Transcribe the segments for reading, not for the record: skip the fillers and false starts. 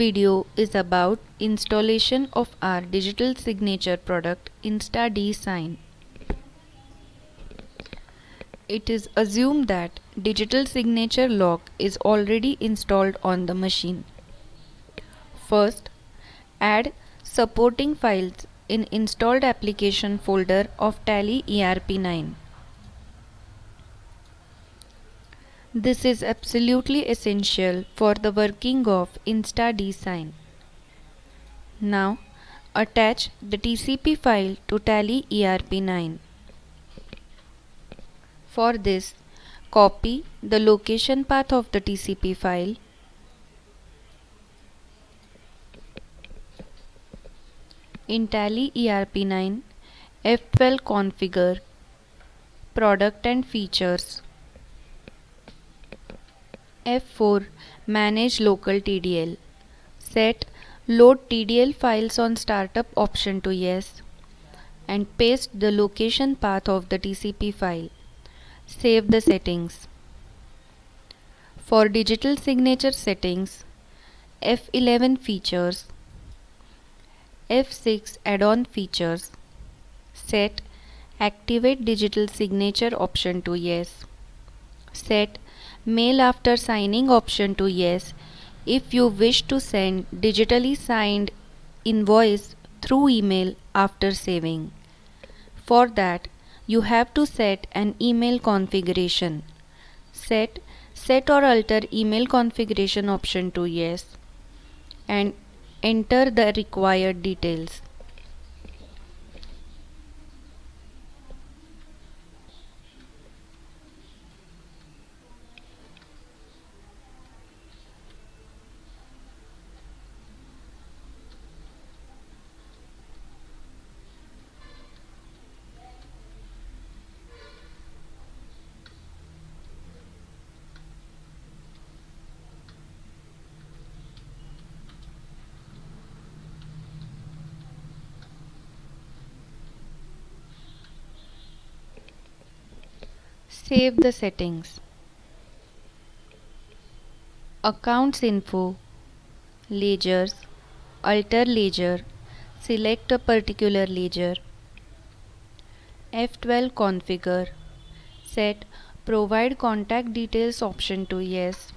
video is about installation of our digital signature product InstaD Sign. It is assumed that digital signature lock is already installed on the machine. First, add supporting files in installed application folder of Tally ERP9. This is absolutely essential for the working of InstaD Sign. Now, attach the TCP file to Tally ERP9. For this, copy the location path of the TCP file, in Tally ERP9, F12 configure product and features, F4 manage local TDL, set load TDL files on startup option to yes, and paste the location path of the TCP file. Save the settings. For digital signature settings, F11 features, F6 add-on features, set activate digital signature option to yes, set mail after signing option to yes if you wish to send digitally signed invoice through email after saving. For that, you have to set an email configuration. Set or alter email configuration option to yes and enter the required details. Save the settings. Accounts info, ledgers, alter ledger, select a particular ledger, F12 configure, set provide contact details option to yes,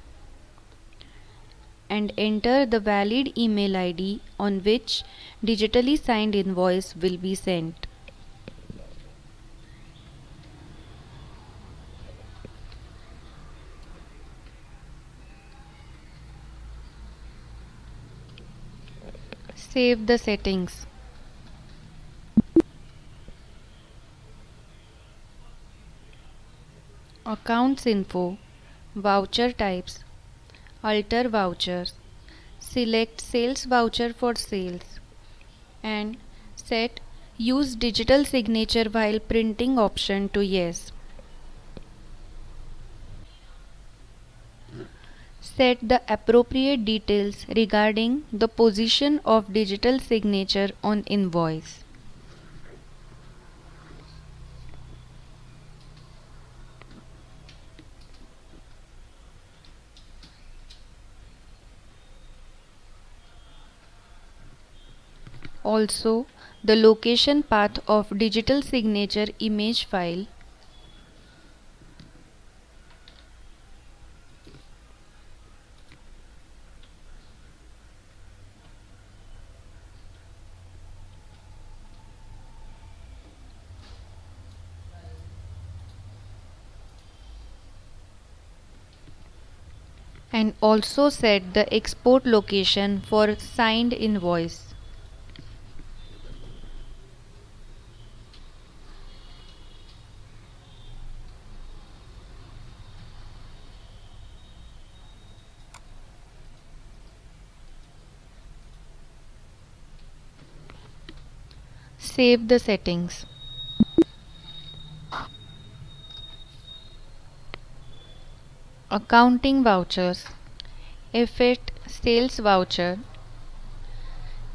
and enter the valid email ID on which digitally signed invoice will be sent. Save the settings. Accounts info, voucher types, alter vouchers, select sales voucher for sales, and set use digital signature while printing option to yes. Set the appropriate details regarding the position of digital signature on invoice. Also, the location path of digital signature image file, and also set the export location for signed invoice. Save the settings. Accounting vouchers. F8 sales voucher.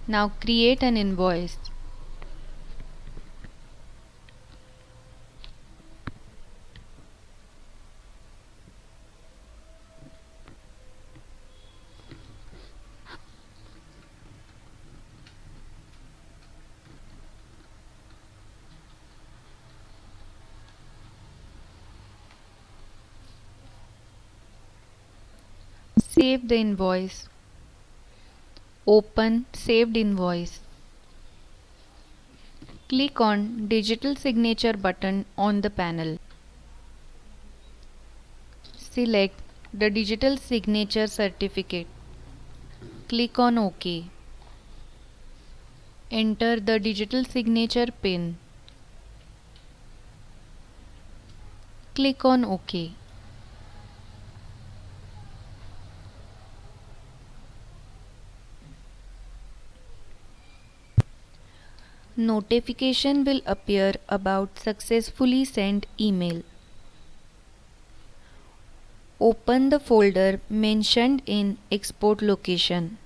Now create an invoice. Save the invoice. Open saved invoice. Click on Digital Signature button on the panel. Select the digital signature certificate. Click on OK. Enter the digital signature PIN. Click on OK. Notification will appear about successfully sent email. Open the folder mentioned in export location.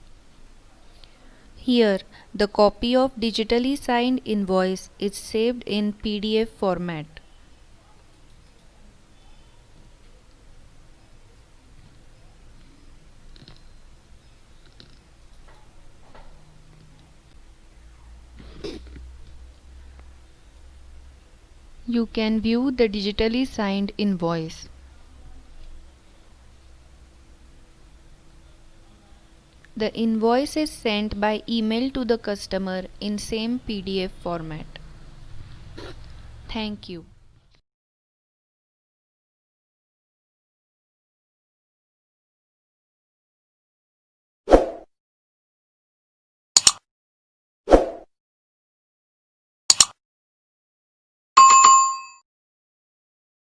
Here, the copy of digitally signed invoice is saved in PDF format. You can view the digitally signed invoice. The invoice is sent by email to the customer in same PDF format. Thank you.